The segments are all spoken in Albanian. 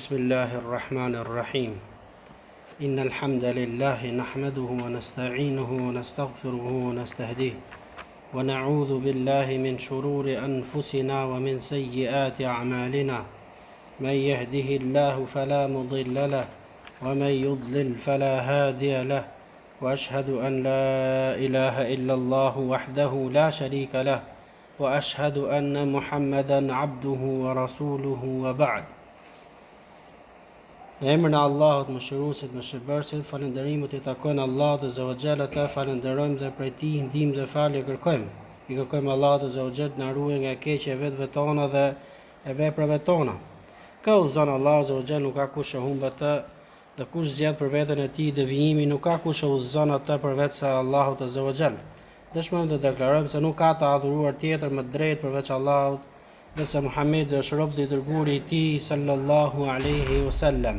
بسم الله الرحمن الرحيم إن الحمد لله نحمده ونستعينه ونستغفره ونستهديه ونعوذ بالله من شرور أنفسنا ومن سيئات أعمالنا من يهده الله فلا مضل له ومن يضلل فلا هادي له وأشهد أن لا إله إلا الله وحده لا شريك له وأشهد أن محمدا عبده ورسوله وبعد. Në emrin e Allahut mëshiruesit mëshirbërësit, falënderimet i takojnë Allahut Azza wa Jalla, të falenderojmë dhe prej tij ndihmë dhe falje kërkojmë. I kërkojmë Allahut Azza wa Jalla na ruaj nga keqja e vetëve tona dhe e veprave tona. Ka udhëzon Allahu Azza wa Jalla, nuk ka kush e humb atë, dhe kush zgjedh për veten e tij devijimin, nuk ka kush e udhëzon atë përveç se Allahut Azza wa Jalla. Dëshmojmë të deklarojmë se nuk ka të adhuruar tjetër më drejt përveç Allahut, dhe se Muhamedi është rob i dërguar i tij sallallahu alaihi wasallam.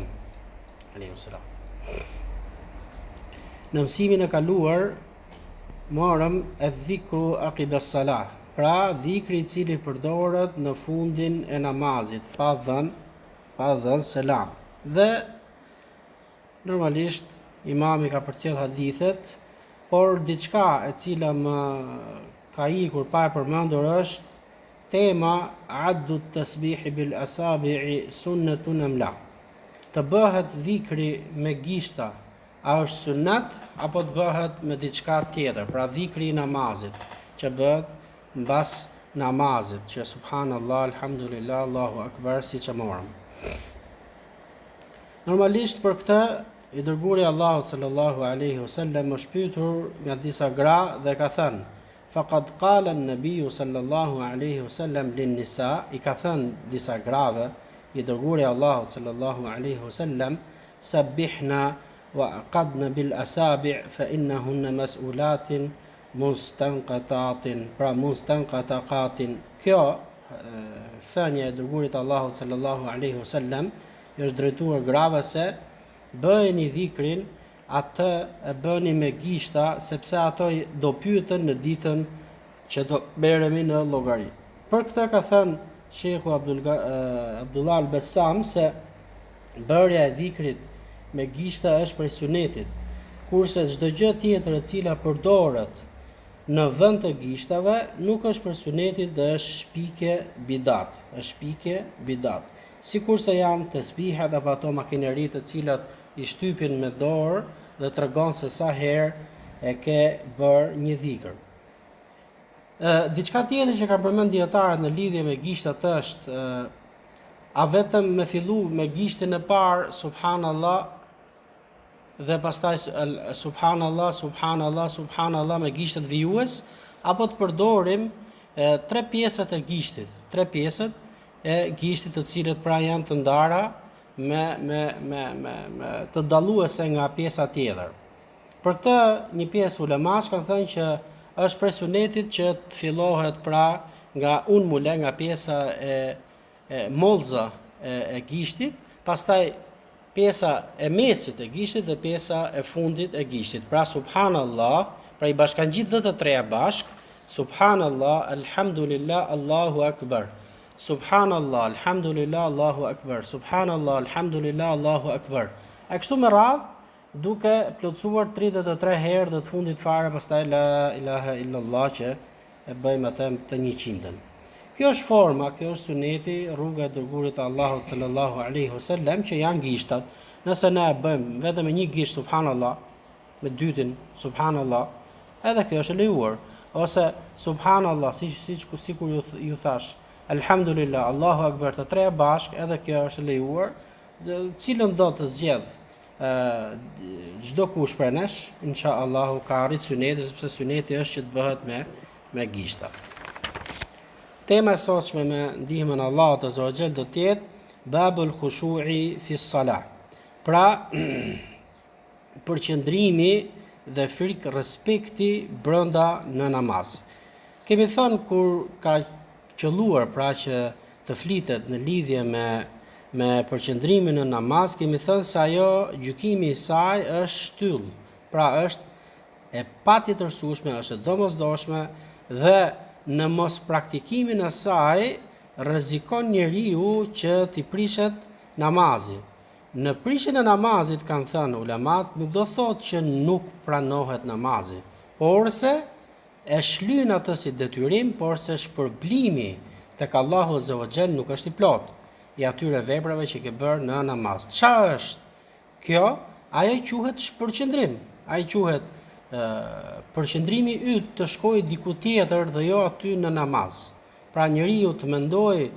Në mësimin e kaluar morëm dhikru aqib as-salah, pra dhikri i cili përdoret në fundin e namazit, pa dhënë selam. Dhe normalisht imami ka përcjell hadithet, por diçka e cila më ka ikur pa e përmendur është tema addu tasbihi bil asabi'i sunnatun am la. Të bëhet dhikri me gishta, a është sunnet apo të bëhet me diçka tjetër, pra dhikri i namazit që bëhet mbas namazit, që subhanallah, alhamdulillah, Allahu akbar, siç e morëm. Normalisht për këtë i dërguari Allahu sallallahu alaihi wasallam është pyetur nga disa gra dhe ka thënë: "Faqad qala an-nabiy sallallahu alaihi wasallam lin-nisa", i ka thënë disa grave i dërguari Allahu sallallahu alaihi wasallam: "Sabbihna wa aqadna bil asabi' fa innahunna mas'ulatin mustanqatatin", pra mustanqataqatin. Kjo thënia e dërguarit Allahu sallallahu alaihi wasallam është drejtuar grave se bëheni dhikrin, atë e bëni me gishta, sepse ato do pyeten në ditën që do merremi në llogari. Për këtë ka thënë Sheikhu Abdullah al-Bassam se bërja e dhikrit me gishta është prej sunetit, kurse çdo gjë tjetër e cila përdoret në vend të gishtave nuk është për sunetit dhe është shpike bidat. Sikurse janë tesbihat apo ato makineri të cilat i shtypin me dorë dhe tregon se sa herë e ke bërë një dhikr. Diçka tjetër që kanë përmend dietarët në lidhje me gishtat është a vetëm me fillu me gishtin e parë subhanallah dhe pastaj subhanallah me gishtat vijues, apo të përdorim tre pjesët e gishtit, të cilët pra janë të ndara me të dalluese nga pjesa tjetër. Për këtë një pjesë ulemash kanë thënë që është prej sunetit që të fillohet pra nga unmule, nga pjesa e mollza e gishtit, pastaj pjesa e mesit e gishtit dhe pjesa e fundit e gishtit. Pra subhanallah, pra i bashkangjit dhe të treja bashk, subhanallah, alhamdulillah, Allahu akbar. Subhanallah, alhamdulillah, Allahu akbar. Subhanallah, alhamdulillah, Allahu akbar. A kështu me radhë, duke plotësuar 33 herë dhe të fundit fare pastaj la ilaha illallah, që e bëjmë atë të 100-ën. Kjo është forma, kjo është suneti, rruga e dërguarit Allahut sallallahu alaihi wasallam, që janë gishtat. Nëse ne e bëjmë vetëm me një gisht subhanallah, me dytin subhanallah, edhe kjo është e lejuar. Ose subhanallah, sikur ju thash, alhamdulillah, Allahu akbar, të treja bashk, edhe kjo është e lejuar. Cilën do të zgjedh çdo kush prej nesh, inshallah ka arrit suneti, sepse suneti është që të bëhet me gishta. Tema e sotshme me ndihmën e Allahut Azza wa Jall do të jetë babul khushu'i fi s-salah. Pra përqendrimi dhe frikë respekti brenda në namaz. Kemi thënë kur ka qelluar pra që të flitet në lidhje me përqendrimin në namaz, kemi thënë se ajo gjykimi i saj është shtyll, pra është e patjetërsueshme, është e domosdoshme dhe në mos praktikimin e saj rrezikon njeriu që t'i prishet namazi. Në prishjen e namazit kanë thënë ulemat, nuk do thotë që nuk pranohet namazi, por se e shlyn atë si detyrim, por se shpërblimi tek Allahu Azza wa Jall nuk është i plot i atyre veprave që ke bërë në namaz. Çfarë është kjo? Ajo quhet shpërqendrim. Ai quhet përqendrimi yt të shkojë diku tjetër dhe jo aty në namaz. Pra njeriu të mendojë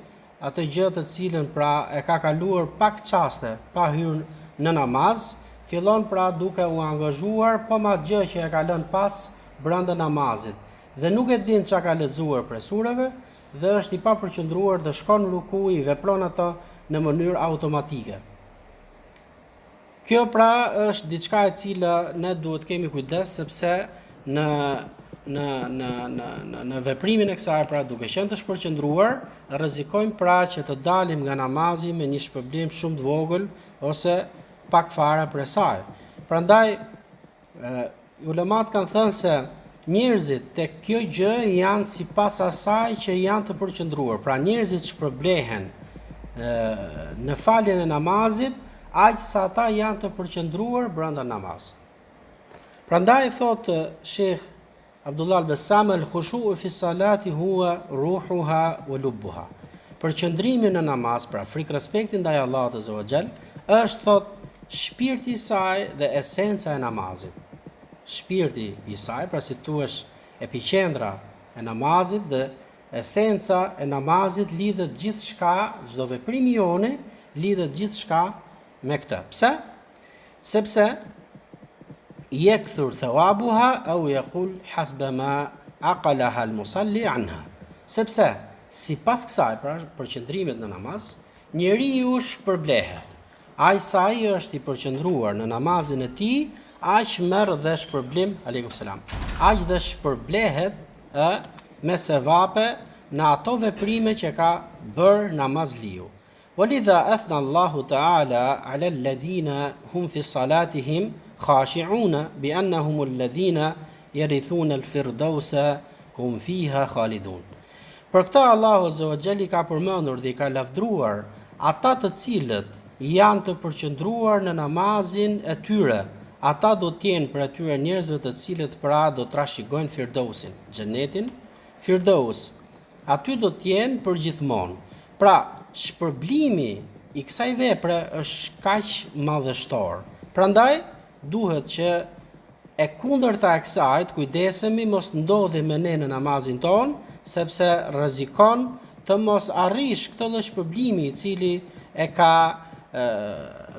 atë gjë të cilën pra e ka kaluar pak çaste pa hyrë në namaz, fillon pra duke u angazhuar po ma gjë që e ka lënë pas brenda namazit dhe nuk e din çka ka lexuar prej sureve dhe është i papërqendruar dhe shkon në ruku i vepron ato në mënyrë automatike. Kjo pra është diçka e cila ne duhet kemi kujdes sepse në veprimin e kësaj pra duke qenë të shpërqendruar, rrezikojmë pra që të dalim nga namazi me një shpërblim shumë të vogël ose pak fare për saj. Prandaj ulemat kanë thënë se njerëzit tek kjo gjë janë sipas asaj që janë të përqendruar. Pra njerëzit shpërblehen në faljen e namazit aq sa ata janë të përqendruar brenda namaz. Prandaj thotë Sheikh Abdullah al-Bassam al-khushu'u fi salati huwa ruhuha wa lubbuha. Përqendrimi në namaz, pra frikë respekti ndaj Allahut Azza wa Jall, është thot shpirti i saj dhe esenca e namazit. Shpirti i saj, pra si thuash epiqendra e namazit dhe esenca e namazit lidhet gjithçka, çdo veprim i jone lidhet gjithçka me këtë. Pse? Sepse yakthur thawabuha au yaqul hasba ma aqalaha al-musalli anha. Sepse sipas kësaj, pra përqendrimit në namaz, njeriu shpërblehet. Ai sa ai është i përqendruar në namazin e tij, aq merr dhe shpërblim, aleikum selam. Aq dhe shpërblehet me sevape në ato veprime që ka bërë namazliu. ولذا أثنى الله تعالى على الذين هم في صلاتهم خاشعون بأنهم الذين يرثون الفردوس هم فيها خالدون. Për këtë Allahu Azza wa Jall ka përmendur dhe i ka lavdruar ata të cilët janë të përqendruar në namazin e tyre. Ata do të jenë për atyre njerëzve të cilët pra do të trashëgojnë Firdausin, xhenetin Firdaus. Aty do të jenë përgjithmonë. Pra shpërblimi i kësaj vepre është kaq madhështor. Prandaj duhet që e kundërta e kësaj të kujdesemi mos ndodhi me ne në namazin ton, sepse rrezikon të mos arrish këtë lloj shpërblimi i cili e ka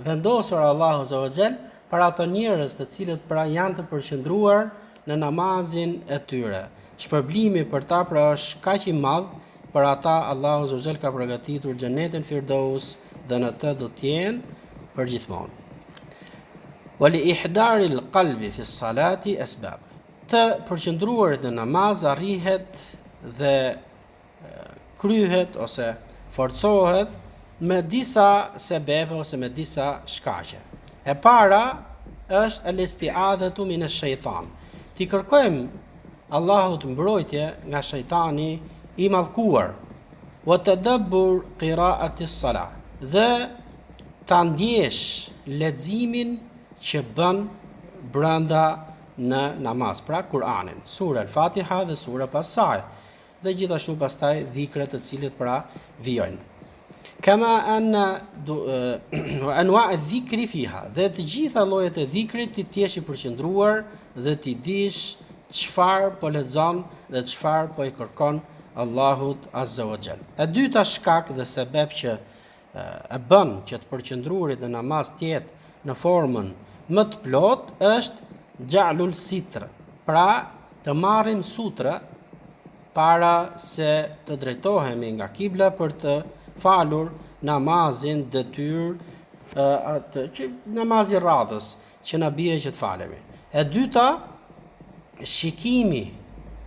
vendosur Allahu Azza wa Jall për ato njerëz të cilët pra janë të përqendruar në namazin e tyre. Shpërblimi për ta pra është kaq i madh. Për ata Allahu Azza wa Jall ka përgatitur xhenetin Firdaus dhe në të do të jenë përgjithmonë. Wali ihdari al-qalbi fi salati asbab. Të përqendruarit në namaz arrihet dhe kryhet ose forcohet me disa sebebe ose me disa shkaqe. E para është al-isti'adhatu min ash-shaytan. Ti kërkojmë Allahut mbrojtje nga shejtani i mallkuar. Wa tadabbur qira'ati as-salah. Dhe ta ndjesh leximin që bën brenda në namaz, pra Kur'anin, sura Al-Fatiha dhe sura pas saj, dhe gjithashtu pastaj dhikret të cilët pra vijojnë. Kama anwa adh-dhikri fiha, dhe të gjitha llojet e dhikrit ti jesh i përqendruar dhe ti dish çfarë po lexon dhe çfarë po i kërkon Allahut Azza wa Jall. E dyta shkak dhe sebeb që e bën që të përqendruarit në namaz të jetë në formën më të plot është xhalul sitr. Pra të marrim sutra para se të drejtohemi nga kibla për të falur namazin detyrë që namazi radhës që na bie që të falemi. E dyta shikimi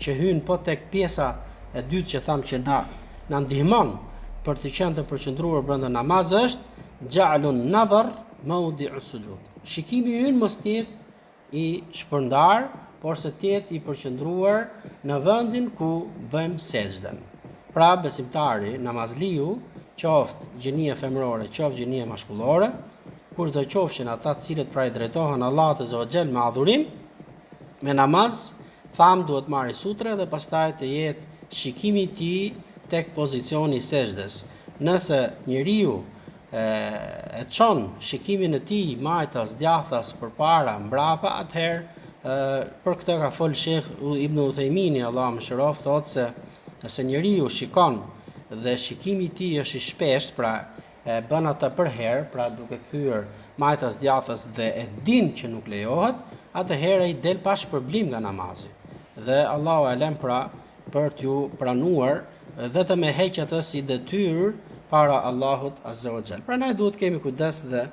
që hyn po tek pjesa e dytë që thamë që na ndihmon për të qenë të përqendruar brenda namaz është xhalun nadhar mawdi'u sujud. Shikimi ynë mos të jetë i shpërndar, por se të jetë i përqendruar në vendin ku bëjmë sejdën. Pra besimtari, namazliu, qoftë gjenia femërore, qoftë gjenia mashkullore, kushdo qofshin ata të cilët pra i drejtohen Allahut Azza wa Jall me adhurim, me namaz, tham duhet marrë sutre dhe pastaj të jetë shikimi i tij tek pozicioni i sejdës. Nëse njeriu e çon shikimin e tij majtas, djathtas përpara, mbrapa, atëherë për këtë ka fol Sheh Ibn Uthaymini, Allahu mëshiroft, thotë se nëse njeriu shikon dhe shikimi i tij është i shpeshtë, pra e bën atë për herë, pra duke kthyer majtas, djathtas dhe e din që nuk lejohet, atëherë i del pa shpërblim nga namazi. Dhe Allahu e lëm pra për t'ju pranuar vetëm e heq atë si detyrë para Allahut Azza wa Jall. Prandaj duhet kemi kujdes dhe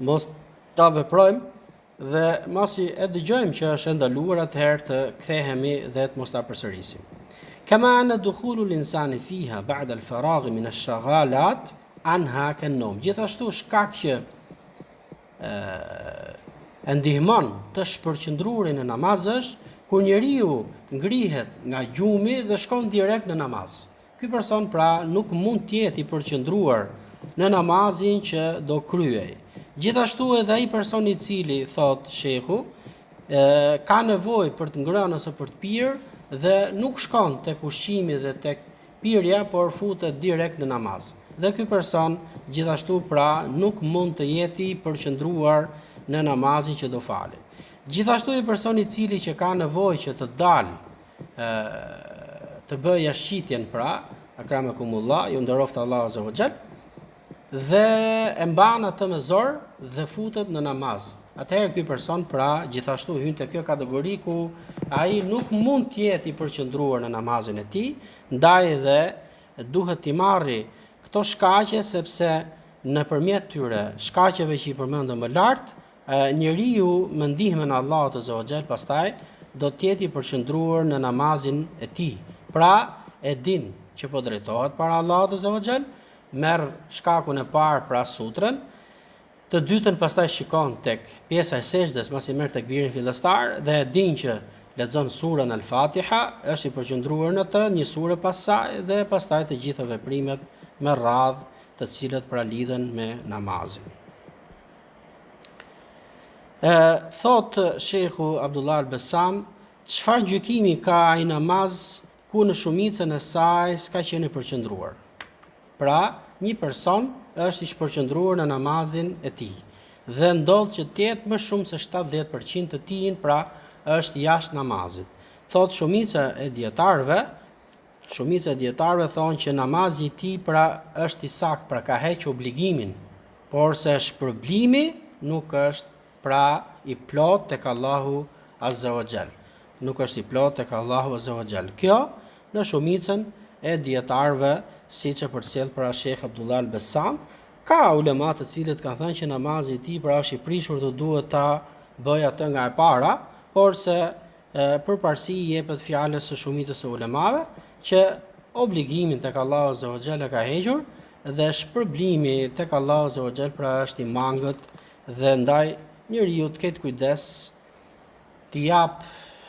mos ta veprojmë dhe masi e dëgjojmë që është ndaluar, atëherë të kthehemi dhe të mos ta përsërisim. Kama ana dukhulu l-insani fiha ba'da al-faragh min ash-shaghalat anha kan-nawm. Gjithashtu shkak që e ndihmon të shpërqendruarin në namaz është kur njeriu ngrihet nga gjumi dhe shkon direkt në namaz. Ky person pra nuk mund të jetë i përqendruar në namazin që do kryej. Gjithashtu edhe ai person i cili, thot shehu, ka nevojë për të ngrënë ose për të pirë dhe nuk shkon tek ushqimi dhe tek pirja, por futet direkt në namaz. Dhe ky person gjithashtu pra nuk mund të jetë i përqendruar në namazin që do falë. Gjithashtu i personi i cili që ka nevojë që të dalë të bëjë jashtëqitjen, pra akramakumullah, ju nderoft Allahu Azza wa Jall, dhe e mban atë me zor dhe futet në namaz. Atëherë ky person pra gjithashtu hyn te kjo kategori ku ai nuk mund të jetë i përqendruar në namazin e tij, ndaj dhe duhet t'i marrë këto shkaqe, sepse nëpërmjet tyre shkaqeve që i përmendëm më lart, njeriu me ndihmën e Allahut Azza wa Jall pastaj do të jetë i përqendruar në namazin e tij. Pra e din që po drejtohet para Allahut Azza wa Jall, merr shkakun e parë pra sutrën, të dytën pastaj shikon tek pjesa e sejdës, pasi merr tekbirin fillestar dhe e din që lexon surën Al-Fatiha, është i përqendruar në të, një sure pas saj dhe pastaj të gjitha veprimet me radhë të cilët pra lidhen me namazin. Thot Shehu Abdullah Al-Bassam, çfarë gjykimi ka ai namaz ku në shumicën e saj s'ka qenë i përqendruar? Pra, një person është i shpërqendruar në namazin e tij dhe ndodh që të jetë më shumë se 70% të tij pra është jashtë namazit. Thot shumica e dietarëve thonë që namazi i tij pra është i saktë, pra ka heq obligimin, por se shpërblimi nuk është pra i plot tek Allahu Azza wa Jall. Nuk është i plot tek Allahu Azza wa Jall. Kjo në shumicën e dietarëve, siç e përcjell pra Sheikh Abdullah Al-Bassam, ka ulema të cilët kanë thënë që namazi i tij pra është i prishur dhe duhet ta bëjë atë nga e para, por se përparësi i jepet fjalës së shumicës së ulemave që obligimin tek Allahu Azza wa Jall ka hequr dhe shpërblimi tek Allahu Azza wa Jall pra është i mangët, dhe ndaj njeriu të ketë kujdes të jap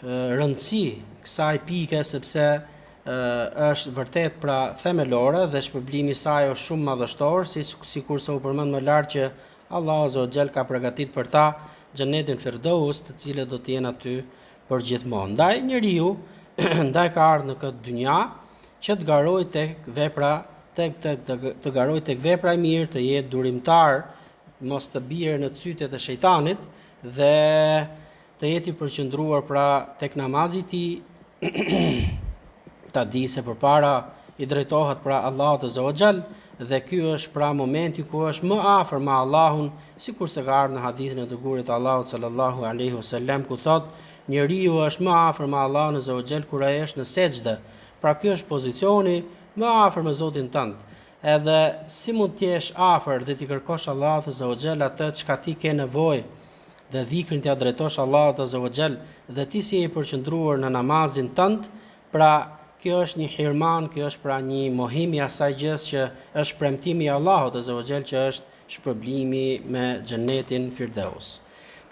rëndësi kësaj pike, sepse është vërtet pra themelore dhe shpërblimi i saj është shumë madhështor, sikurse u përmend më lart që Allahu Azza wa Jall ka përgatitur për ta xhenetin Firdaus, të cilët do të jenë aty për gjithmonë. Ndaj njeriu ka ardhur në këtë dynja që të garojë tek vepra, të garojë tek vepra e mirë, të jetë durimtar, mos të bjerë në cytet e shejtanit dhe të jetë i përqendruar pra tek namazi i tij, ta di se përpara i drejtohet pra Allahut Azza wa Jall dhe ky është pra momenti ku është më afër me Allahun, sikurse ka ardhur në hadithin e dërguarit të Allahut sallallahu alaihi wasallam, ku thot njeriu është më afër me Allahun Azza wa Jall kur ai është në sejdë. Pra ky është pozicioni më afër me Zotin tënd. Edhe si mund të jesh afër dhe ti kërkosh Allahut Azza wa Jall atë çka ti ke nevojë dhe dhikrin t'ia drejtosh Allahut Azza wa Jall dhe ti si je i përqendruar në namazin tënd, pra kjo është një hirman, kjo është pra një mohim i asaj gjës që është premtimi i Allahut Azza wa Jall, që është shpërblimi me xhenetin Firdaus.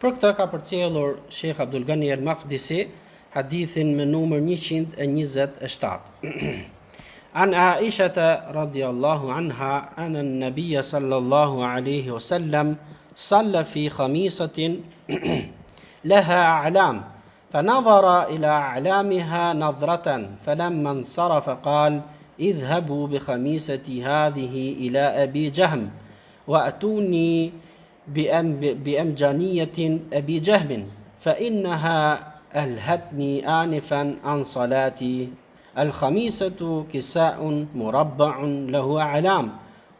Për këtë ka përcjellur Sheikh Abdul Ghani Al-Maqdisi hadithin me numër 127. عن عائشة رضي الله عنها أن النبي صلى الله عليه وسلم صلى في خميصة لها أعلام فنظر إلى أعلامها نظرة فلما انصرف قال اذهبوا بخميصتي هذه إلى أبي جهم وأتوني بأمجانية أبي جهم فإنها ألهتني آنفا عن صلاتي. الخميصة كساء مربع له أعلام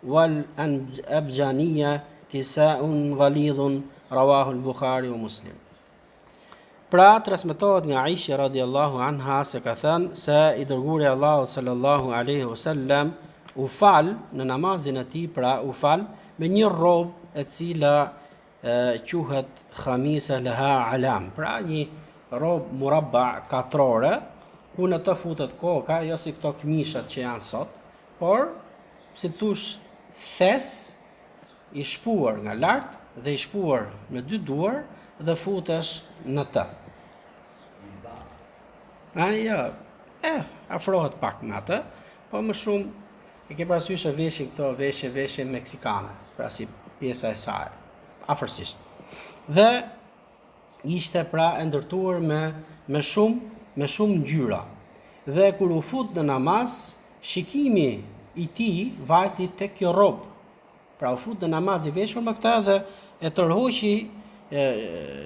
والأبجانية كساء غليظ رواه البخاري ومسلم. Pra transmetohet nga Aisha radiallahu anha se ka thënë se i dërguari Allahu sallallahu alaihi wasallam u fal në namazin e tij, pra u fal me një rrobë e cila quhet khamisa laha alam, pra një rrobë murabba katrore ku në të futet koka, jo si këto këmishat që janë sot, por si thush thes i shpuar nga lart dhe i shpuar me dy duar dhe futesh në të. Afrohet pak me atë, po më shumë e ke parasysh e veshin këto veshje meksikane, pra si pjesa e saj, afërsisht. Dhe ishte pra e ndërtuar me shumë ngjyra. Dhe kur u fut në namaz, shikimi i tij vajti tek kjo rrobë. Pra u fut në namaz i veshur me këtë dhe e tërhoqi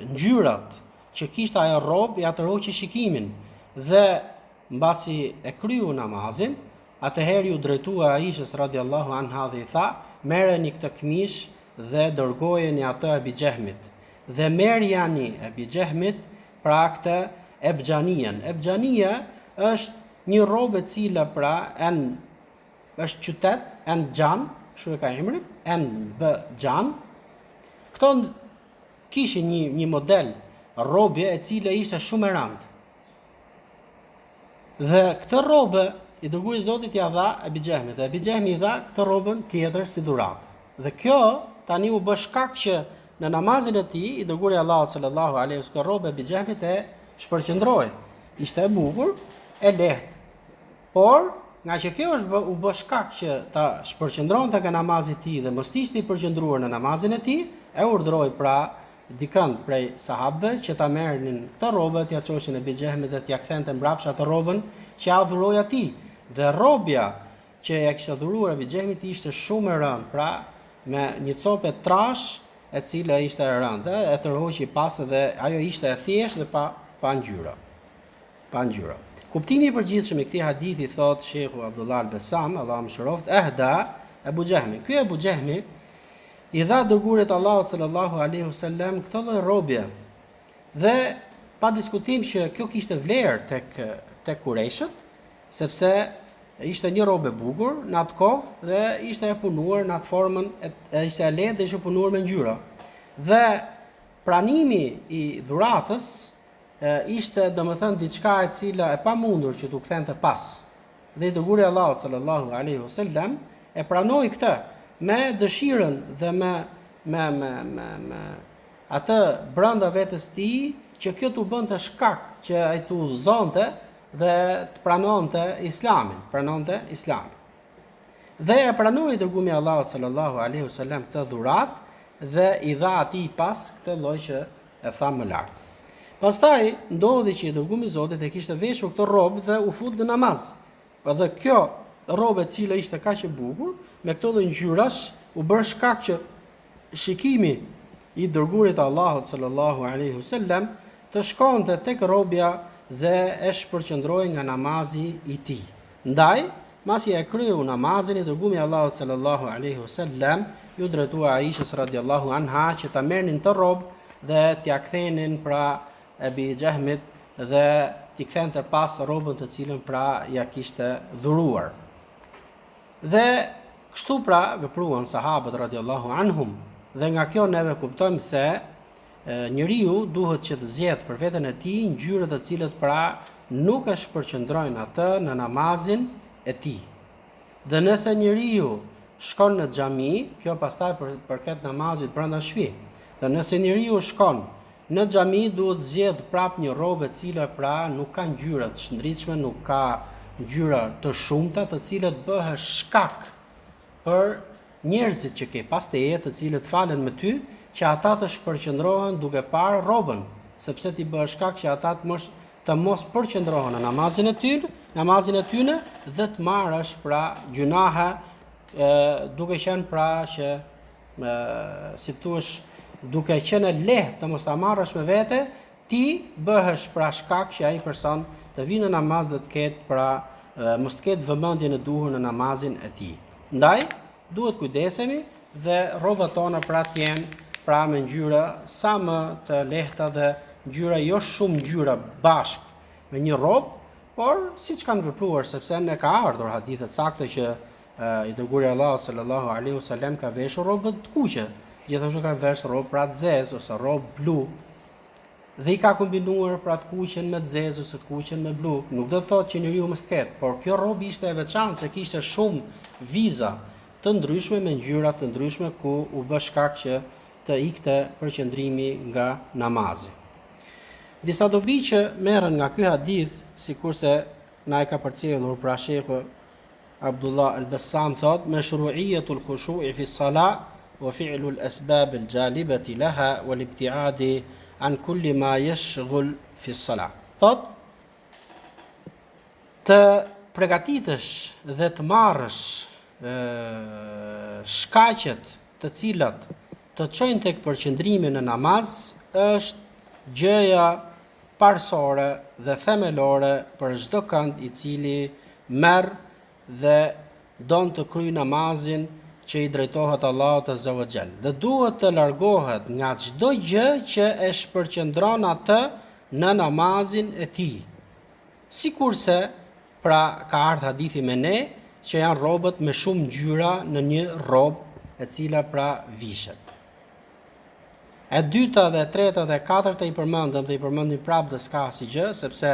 ngjyrat që kishte ajo rrobë, ja tërhoqi shikimin. Dhe mbasi e kryu namazin, atëherë ju drejtua Aishës radiallahu anha dhe i tha, merreni këtë këmish dhe dërgojeni atë Ebi Jehmit. Dhe merrjani Ebi Jehmit pra këtë Ebjanien. Ebjania është një rrobë e cila pra është qytet, Enjan, kështu e ka emrin, Enjan. Këto kishin një model rrobje e cila ishte shumë e rëndë. Dhe këtë rrobë i dërguari i Zotit ja dha Ebi Jehmit. Ebi Jehmi i dha këtë rrobën tjetër si dhuratë. Dhe kjo tani u bë shkak që në namazin e tij i dërguari Allahut sallallahu alaihi wasallam rrobë Ebi Jehmit e shpërqendroi. Ishte e bukur, e lehtë. Por nga që kjo u bë shkak që ta shpërqendronte nga namazi i tij dhe mos ishte i përqendruar në namazin e tij, e urdhëroi pra dikën prej sahabëve që ta merrnin këtë rrobë, t'ia çoshin Ebi Jehmit dhe t'ia kthente mbrapsht atë rrobën që ia dhuroi atij. Dhe rrobja që ja kishte dhuruar Ebi Jehmit ishte shumë e rëndë, pra me një copë trash e cila ishte e rëndë, e tërhoqi pas dhe ajo ishte e thjeshtë dhe pa ngjyra. Pa ngjyra. Kuptimi i përgjithshëm i këtij hadithi thot Sheikhu Abdullah al-Bassam, Allahu mëshiroft, ehda Ebu Jehmi. Ky Ebu Jehmi i dha dërguarit Allahut sallallahu alaihi wasallam këtë lloj rrobje. Dhe pa diskutim që kjo kishte vlerë tek kurajshët, sepse ishte një rrobë e bukur në atë kohë dhe ishte e punuar në atë formën, ishte e lehtë dhe ishte punuar me ngjyra. Dhe pranimi i dhuratës ishte domethënë diçka e cila e pamundur që t'u kthente pas. Dhe i dërguari Allahut sallallahu alaihi wasallam e pranoi këtë me dëshirën dhe me atë brenda vetes tij që kjo t'u bënte shkak që ai t'u udhëzonte dhe të pranonte Islamin. Dhe e pranoi dërguari Allahut sallallahu alaihi wasallam këtë dhuratë dhe i dha atij pas këtë lloj që e tha më lart. Pastaj ndodhi që i dërguari i Zotit e kishte veshur këtë rrobë dhe u fut në namaz. Dhe kjo rrobë e cila ishte kaq e bukur, me këto lloj ngjyrash, u bë shkak që shikimi i dërguarit Allahut sallallahu alaihi wasallam të shkonte tek rrobja dhe e shpërqendroi nga namazi i tij. Ndaj, masi e kryu namazin, i dërguari Allahut sallallahu alaihi wasallam ju drejtua Aishës radiallahu anha që ta merrnin të rrobë dhe t'ia kthenin pra Ebi Jehmit dhe t'i kthente pas rrobën të cilën pra ja kishte dhuruar. Dhe kështu pra vepruan sahabët radiallahu anhum. Dhe nga kjo neve kuptojmë se njeriu duhet që të zgjedh për veten e tij ngjyrë të cilët pra nuk e shpërqendrojnë atë në namazin e tij. Dhe nëse njeriu shkon në xhami, kjo pastaj përket namazit brenda shtëpi. Dhe nëse njeriu shkon në xhami, duhet zgjedh prap një rrobë e cila pra nuk ka ngjyra të shëndritshme, nuk ka ngjyra të shumta, të cilët bëhen shkak për njerëzit që ke pas teje, të cilët falen me ty, që ata të shpërqendrohen duke parë rrobën, sepse ti bëhet shkak që ata të mos përqendrohen në namazin e tyre dhe të marrësh pra gjunahe, duke qenë pra që si thuash, duke qenë lehtë të mos ta marrësh me vete, ti bëhesh pra shkak që ai person të vinë në namaz dhe të ketë pra mos të ketë vëmendjen e duhur në namazin e tij. Ndaj duhet kujdesemi dhe rrobat tona pra të jenë pra me ngjyra sa më të lehta dhe ngjyra jo shumë ngjyra bashkë me një rrobë, por siç kanë vepruar, sepse ne ka ardhur hadithe saktë që i dërguari Allahu sallallahu alaihi wasallam ka veshur rrobë të kuqe, gjithashtu ka veshur rrobë pra të zezë ose rrobë blu, dhe i ka kombinuar pra të kuqen me të zezë ose të kuqen me blu. Nuk do të thotë që njeriu mos ketë, por kjo rrobë ishte e veçantë se kishte shumë viza të ndryshme me ngjyra të ndryshme ku u bë shkak që të ikte përqendrimi nga namazi. Disa dobi që merren nga ky hadith, sikurse na e ka përcjellur pra Sheikhu Abdullah al-Bassam thot, mashru'iyatul khushu'i fi as-salah wa fi'lu al-asbab al-jalibati laha wal ibti'adi an kulli ma yashghul fi as-salah. Thot, të përgatitesh dhe të marrësh shkaqet të cilat të çojnë tek përqendrimi në namaz është gjëja parësore dhe themelore për çdo kënd i cili merr dhe don të kryej namazin që i drejtohet Allahut Azza wa Jall. Dhe duhet të largohet nga çdo gjë që e shpërqendron atë në namazin e tij. Sikurse pra ka ardhur hadithi me ne që janë rrobët me shumë ngjyra në një rrobë e cila pra vishet. E dyta dhe e treta dhe e katërta i përmendëm dhe i përmendim prapë dhe s'ka si gjë, sepse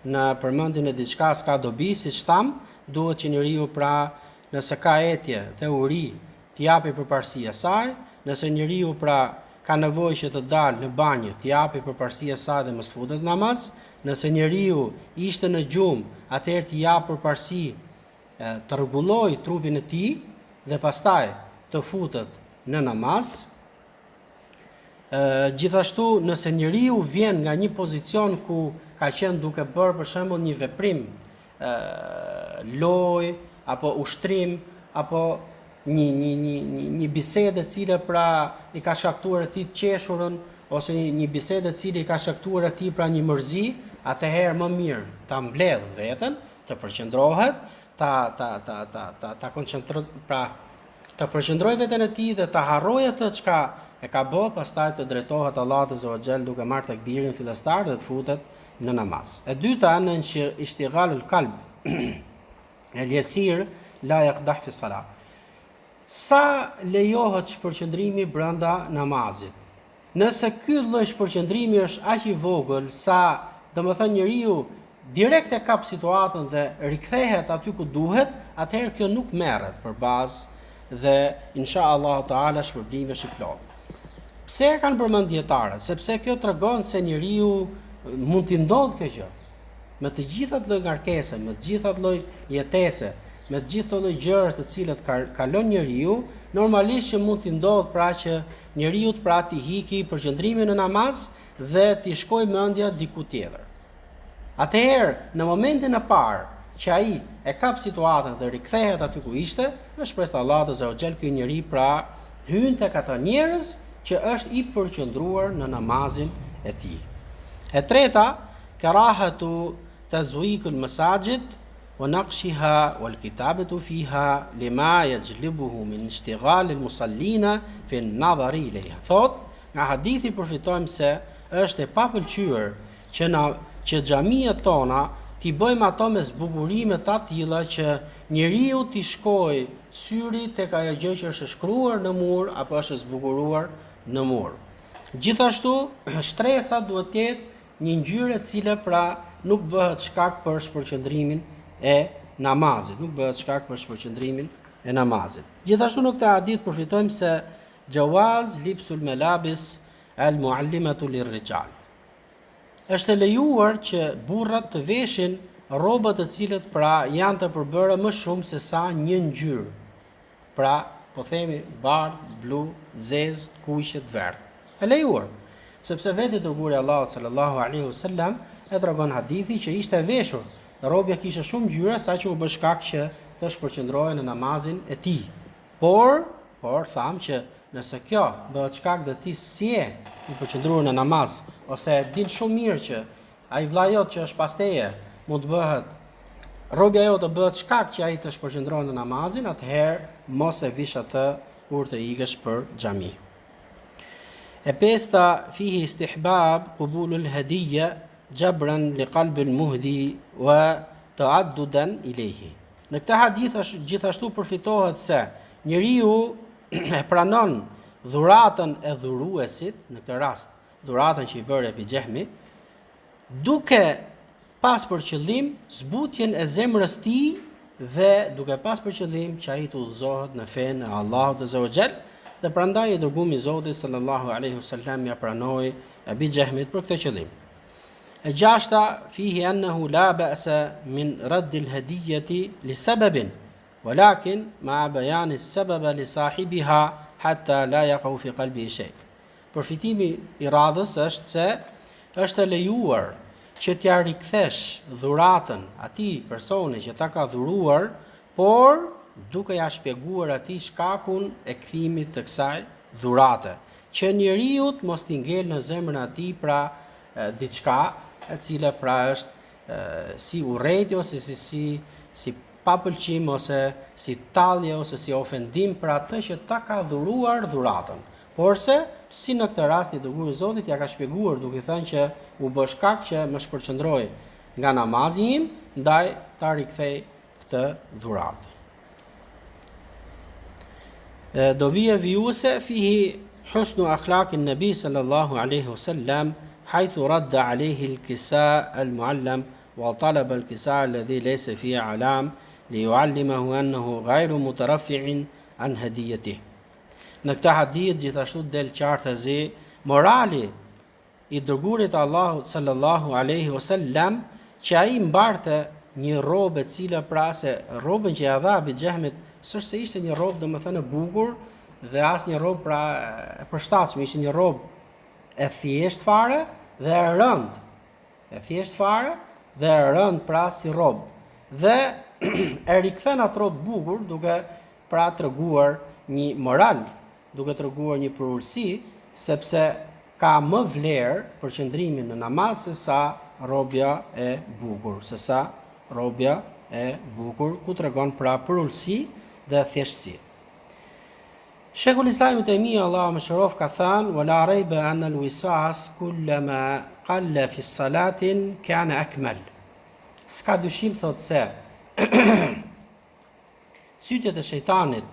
në përmendjen e diçka s'ka dobi, siç tham, duhet që njeriu pra nëse ka etje dhe uri t'i japi përparësi asaj, nëse njeriu pra ka nevojë që të dalë në banjë, t'i japi përparësi asaj dhe mos futet namaz, nëse njeriu ishte në gjumë, atëherë t'i jap përparësi të rregullojë trupin e tij dhe pastaj të futet në namaz. Gjithashtu nëse njeriu vjen nga një pozicion ku ka qenë duke bërë për shembull një veprim, lojë apo ushtrim apo një bisedë e cila pra i ka shkaktuar atij të qeshurën ose një bisedë e cila i ka shkaktuar atij pra një mërzi, atëherë më mirë ta mbledh veten, të përqendrohet, ta koncentrohet pra të përqendrojë veten e tij dhe ta harrojë atë çka e ka bë, pastaj të drejtohet Allahut Azza wa Jall duke marrë takbirin fillestar dhe të futet në namaz. E dyta në ishtighalul qalb el-yasir la yaqdah fi salah. Sa lejohet shpërqendrimi brenda namazit? Nëse ky lloj shpërqendrimi është aq i vogël sa domethënë njeriu direkt e kap situatën dhe rikthehet aty ku duhet, atëherë kjo nuk merret për bazë dhe inshallah taala shpërblimi është i plotë. Pse e kanë përmend dietarët? Sepse kjo tregon se njeriu mund t'i ndodhë kjo gjë. Me të gjitha lloj ngarkese, me të gjitha lloj jetese, me të gjitha lloj gjëra të cilat kalon njeriu, normalisht që mund t'i ndodhë pra që njeriu pra t'i hiki përqendrimin në namaz dhe t'i shkojë mendja diku tjetër. Atëherë, në momentin e parë që ai e kap situatën dhe rikthehet aty ku ishte, me shpresë Allahut Azza wa Jall ky njeri pra hyn tek ata njerëz që është i përqendruar në namazin e tij. E treta, karahatu tazwik al-masajid wa naqshiha wal kitabatu fiha lima yajlibuhu min ishtighal al-musallina fi an-nadhari ilayha. Thot, nga hadithi përfitojmë se është e papëlqyer që xhamiat tona t'i bëjmë ato me zbukurime të tilla që njeriu t'i shkojë syri tek ajo gjë që është shkruar në mur apo është zbukuruar në mur. Gjithashtu, shtresa duhet të jetë një ngjyrë e cila pra nuk bëhet shkak për shpërqendrimin e namazit, nuk bëhet shkak për shpërqendrimin e namazit. Gjithashtu në këtë hadith përfitojmë se jawaz libsul malabis al-muallimatu lir-rijal. Është lejuar që burrat të veshin rrobat të cilët pra janë të përbërë më shumë se sa një ngjyrë. Pra, po themi bardh, blu, zezë, kuqe, të verdhë. E lejuar, sepse vetë dërguari Allahu sallallahu alaihi wasallam e tregon hadithi që ishte e veshur. Rrobja kishte shumë ngjyra saqë u bë shkak që të shpërqendrohej në namazin e tij. Por tham që nëse kjo bëhet shkak dhe ti si e i përqendruar në namaz, ose din shumë mirë që ai vlla jot që është pasteje, mund të bëhet rrobja jote bëhet shkak që ai të shpërqendrohet në namazin, atëherë mos e vish atë kur të ikësh për xhami. E pesta fihi istihbab qubulul hadiyya jabran li qalbi al-muhdi wa ta'addudan ilayhi. Në këtë hadith gjithashtu përfitohet se njeriu e pranon dhuratën e dhuruesit, në këtë rast dhuratën që i bëri Ebi Xehmi, duke pas për qëllim zbutjen e zemrës tij dhe duke pas për qëllim që ai të udhëzohet në fenë e Allahut azza wa xal, dhe prandaj i dërguari i Zotit sallallahu alaihi wasallam ja pranoi Ebi Xehmit për këtë qëllim. E gjashta, fihi annahu la ba'sa min radd al-hadiyati li sababin, walakin ma bayan as-sabab li sahibiha hatta la yaqau fi qalbi shay. Përfitimi i radhës është se është e lejuar që t'ja rikthesh dhuratën atij personi që ta ka dhuruar, por duke ja shpjeguar atij shkakun e kthimit të kësaj dhurate, që njeriu mos t'i ngel në zemrën e tij pra diçka e cila pra është si urrëti ose si papëlqim ose si tallje ose si ofendim për atë që ta ka dhuruar dhuratën. Porse, si në këtë rast i dërguari i Zotit ja ka shpjeguar duke thënë që u bë shkak që më shpërqendroi nga namazi im, ndaj ta rikthej këtë dhuratë. Dobia vijuese fihi husnu akhlaqin nabi sallallahu alaihi wasallam حيث رد عليه الكساء المعلم وطلب الكساء الذي ليس فيه علام ليعلمه أنه غير مترفع عن هديته. Në këtë hadith gjithashtu del qartë e zi morali i dërguarit Allahut sallallahu alaihi wasallam që ai mbarte një rrobë e cila pra se rrobën që ja dha Ebi Xehmit s'është ishte një rrobë domethënë e bukur dhe as një rrobë pra e përshtatshme, ishte një rrobë e thjesht fare dhe e rënd. E thjesht fare dhe e rënd pra si rrobë. Dhe e rikthen atë rrobë bukur duke pra treguar një moral, duke treguar një përulësi, sepse ka më vlerë për qëndrimin në namaz se sa rrobja e bukur, ku tregon pra përulësi dhe thjeshtësi. Shekull Islam Ibn Taymija Allahu mëshiroft ka thënë: "Wala rayba anna al-wiswas kullama qalla fi salatin kana akmal." S'ka dyshim thot se sytet e shejtanit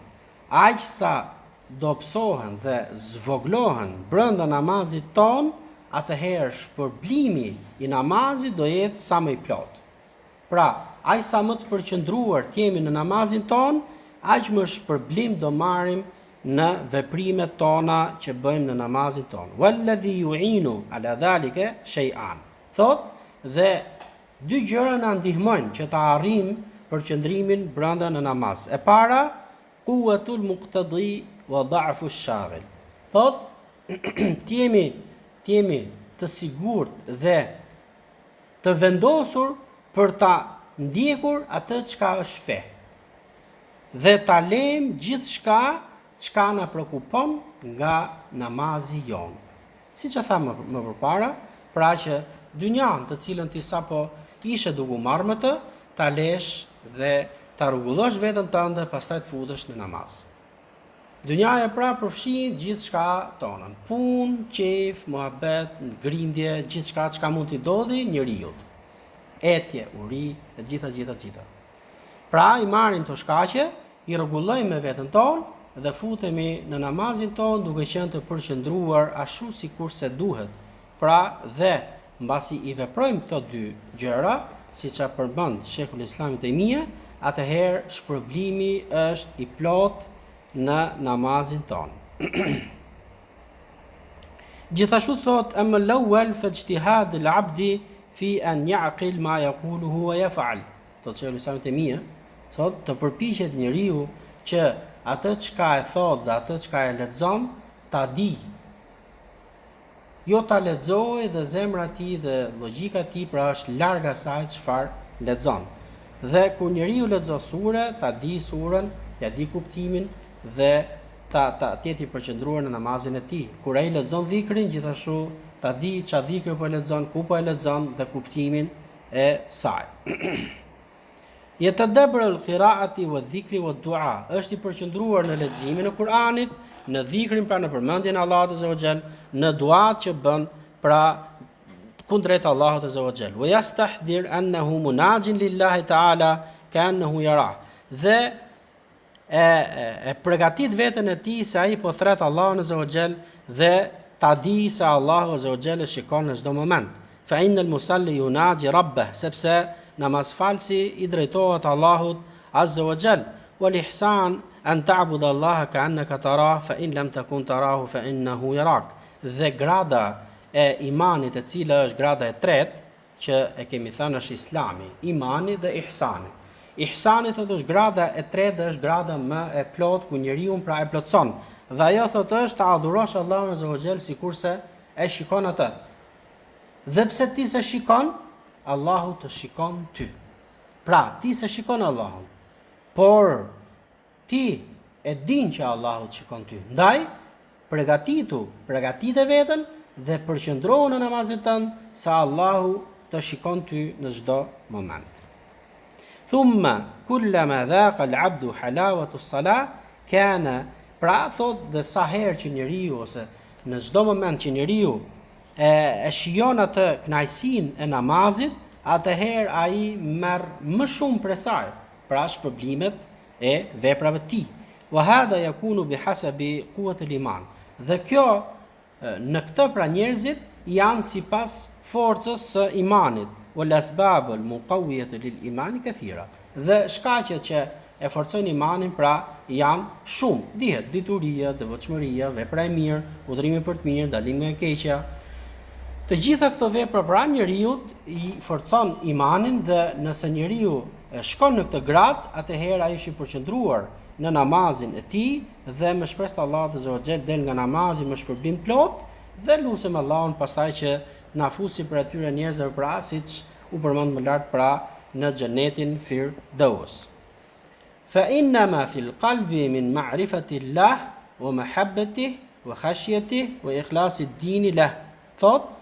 aq sa dobësohen dhe zvoglohen brenda namazit ton, atëherë shpërblimi i namazit do jetë sa më i plot. Pra, aq sa më të përqendruar t'jemi në namazin ton, aq më shpërblim do marrim në veprimet tona që bëjmë në namazin ton. Walladhi yu'inu ala dhalika shay'an. Thot, dhe dy gjëra na ndihmojnë që ta arrijmë përqendrimin brenda në namaz. E para, quwwatul muqtadi wa da'fu ash-shaghil. Thot, t'jemi të sigurt dhe të vendosur për ta ndjekur atë çka është fe. Dhe ta lejmë gjithçka çka na prekupon nga namazi jon. Siç e tham më përpara, pra që dynjan të cilën ti sapo ishe duke marrë me të, ta lesh dhe ta rregullosh veten tënde, pastaj të futesh në namaz. Dynjaja pra përfshin gjithçka tonën, punë, qejf, muhabet, grindje, gjithçka çka mund t'i dodhi njeriu. Etje, uri, e gjitha. Pra i marrim të shkaqe, i rregullojmë me veten tonë dhe futemi në namazin ton duke qenë të përqendruar ashtu sikur se duhet. Pra dhe mbasi i veprojmë këto dy gjëra, siç e përmend Shekull Islam Ibn Taymija, atëherë shpërblimi është i plot në namazin ton. Gjithashtu thot amma al-awwal fa ijtihad al-'abdi fi an ya'qil ma yaquluhu wa yaf'al. Të Sheikhul Islam Temia, thot të përpiqet njeriu që atë çka e thot dhe atë çka e lexon ta di. Jo ta lexoj dhe zemra e tij dhe logjika e tij pra është larg asaj çfarë lexon. Dhe kur njeriu lexon sure, ta di surën, ta di kuptimin dhe ta tjeti përqendruar në namazin e tij. Kur ai lexon dhikrin, gjithashtu ta di çfarë dhikri po lexon, ku po e lexon dhe kuptimin e saj. Yatadabbur al-qira'ati wa dhikri wa du'a, është i përqendruar në leximin e Kur'anit, në dhikrin pra në përmendjen e Allahut azza wa xal, në duat që bën pra kundrejt Allahut azza wa xal. Wa yastahdir annahu munajin lillahi ta'ala ka'annahu yara. Dhe e përgatit veten e tij se ai po thret Allahun azza wa xal dhe ta di se Allahu azza wa xal e shikon në çdo moment. Fa innal musalli yunaji rabbah, sepse namazfalsi i drejtohet Allahut azza wa xal. Wal ihsan an ta'budu Allaha ka'annaka tarah fa in lam takun tarahu fa innahu yarak. Dhe grada e imanit, e cila është grada e tretë që e kemi thënë është Islami, imani dhe ihsani. Ihsani thotë është grada e tretë dhe është grada më e plot ku njeriu pra e plotson. Dhe ajo thotë është ta adhurosh Allahun azza wa xal sikurse e shikon atë. Dhe pse ti se shikon, Allahu të shikon ty. Pra, ti se shikon Allahun, por ti e din që Allahu të shikon ty. Ndaj, përgatite veten dhe përqendrohu në namazin tënd se Allahu të shikon ty në çdo moment. Thumma kullama dhaqa al-'abdu halawatu as-salah kana, pra thot dhe sa herë që njeriu ose në çdo moment që njeriu e shijon atë kënaqësinë e namazit, atëherë ai merr më shumë prej saj, pra shpërblimet e veprave të tij. Wa hadha yakunu bihasabi quwwati al-iman. Dhe kjo në këtë pra njerëzit janë sipas forcës së imanit. Wal asbab al muqawiyah lil iman kathira. Dhe shkaqet që e forcojnë imanin pra janë shumë. Dihet dituria, devotshmëria, vepra e mirë, udhërimi për të mirë, ndalimi nga e keqja. Të gjitha këto vepra pra njeriu i forcon imanin dhe nëse njeriu shkon në këtë grad, atëherë ai është i përqendruar në namazin e tij dhe me shpresë të Allahut azza wa xal del nga namazi me shpërblim plot dhe lutem Allahun pastaj që na fusi për atyre njerëzve pra siç u përmend më lart pra në xhenetin Firdaus. Fa inna ma fil qalbi min ma'rifati Allah wa mahabbatihi wa khashyatihi wa ikhlasi ad-din lah. Thot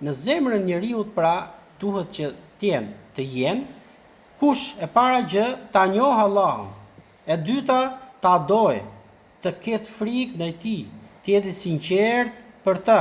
në zemrën e njeriu pra duhet që të jenë kush e para gjë ta njohë Allahun, e dyta ta adoj, të ketë frikë ndaj tij, të jetë i sinqert për të,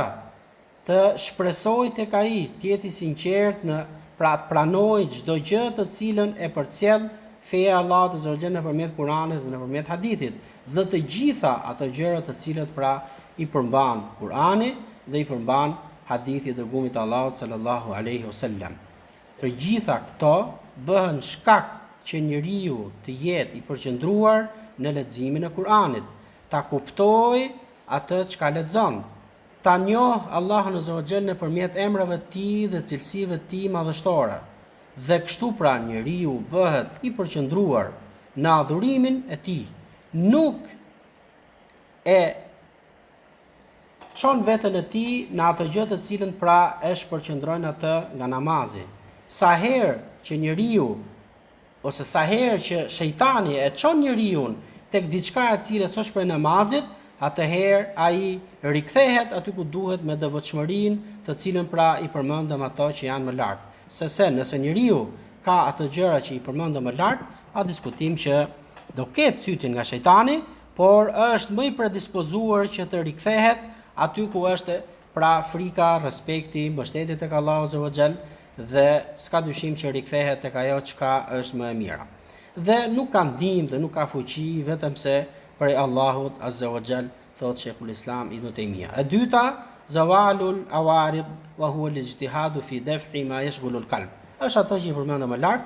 të shpresojë tek ai, të jetë i sinqert në pra të pranojë çdo gjë të cilën e përcjell feja e Allahut azza wa jalla nëpërmjet Kuranit dhe nëpërmjet hadithit, dhe të gjitha ato gjëra të cilat pra i përmban Kurani dhe i përmban hadithi i dërguimit të Allahut sallallahu alaihi wasallam. Të gjitha këto bëhen shkak që njeriu të jetë i përqendruar në leximin e Kuranit, ta kuptojë atë çka lexon, ta njohë Allahun azza wa jalla nëpërmjet emrave të tij dhe cilësive të tij madhështore. Dhe kështu pra njeriu bëhet i përqendruar në adhurimin e tij. Nuk e çon veten e tij në ato gjë të cilën pra e shpërqendron atë nga namazi. Sa herë që njeriu ose sa herë që shejtani e çon njeriu tek diçka e cila s'është për namazit, atëherë ai rikthehet aty ku duhet me devotshmërinë të cilën pra i përmendëm ato që janë më lart. Sepse nëse njeriu ka ato gjëra që i përmendëm më lart, a diskutim që do ketë sytin nga shejtani, por është më i predispozuar që të rikthehet aty ku është pra frika, respekti, mbështetja tek Allahu azza wa xal dhe s'ka dyshim që rikthehet tek ajo çka është më e mira. Dhe nuk ka ndihmë dhe nuk ka fuqi vetëm se prej Allahut azza wa xal, thot Sheikhul Islam Ibn Taymija. E dyta, zawalul awarid wa huwa al-ijtihadu fi daf'i ma yashghulu al-qalb. Është ato që i përmendëm më lart,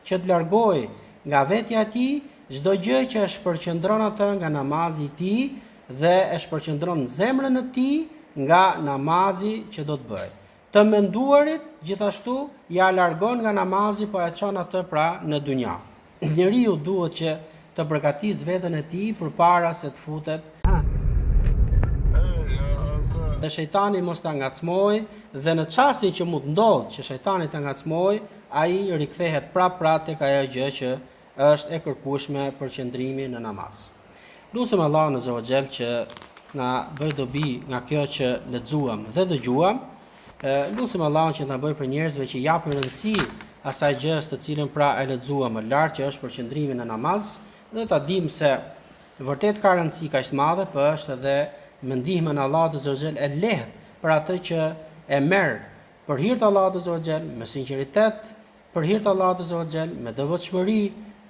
që të largoj nga vetja e tij çdo gjë që e shpërqendron atë nga namazi i tij dhe e shpërqendron zemrën e tij nga namazi që do të bëj. të menduarit gjithashtu ja largon nga namazi, po e çon atë pra në dunja. Njeriu duhet që të përgatis veten e tij përpara se të futet. Dhe shejtani mos ta ngacmoj, dhe në çastin që mund ndodh që shejtani ta ngacmoj, ai rikthehet prapë tek ajo gjë që është e kërkueshme për qëndrimin në namaz. Lutem Allahun Azza wa Jall që na bëj dobi nga kjo që lexuam dhe dëgjuam. Lutem Allahun që na bëj për njerëzve që japin rëndësi asaj gjës të cilën pra e lexuam më lart, që është për qëndrimin në namaz, dhe ta dim se vërtet ka rëndësi kaq të madhe, por është edhe me ndihmën e Allahut Azza wa Jall e lehtë për atë që e merr për hir të Allahut Azza wa Jall me sinqeritet, për hir të Allahut Azza wa Jall me devotshmëri,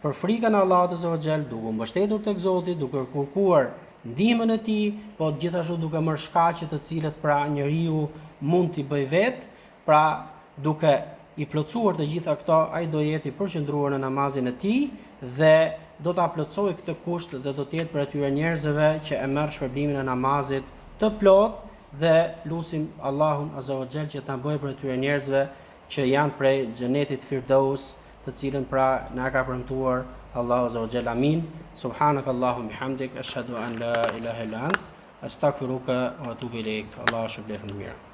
për frikën e Allahut Azza wa Jall, duke mbështetur tek Zoti, duke kërkuar ndihmën e Tij, po gjithashtu duke marrë shkaqe të cilët pra njeriu mund t'i bëj vet, pra duke i plotësuar të gjitha këto, ai do jetë i përqendruar në namazin e tij dhe do ta plotësojë këtë kusht dhe do të jetë për atyre njerëzve që e merr shpërblimin e namazit të plot, dhe lutim Allahun Azza wa Jall që ta bëjë për atyre njerëzve që janë prej xhenetit Firdaus, të cilën pra na ka premtuar Allahu Azza wa Jall. Amin. Subhanakallahumma bihamdik, ashhadu an la ilaha illa ant, astaghfiruka wa atubu ilaik. Allahu shpëlbeft mirë.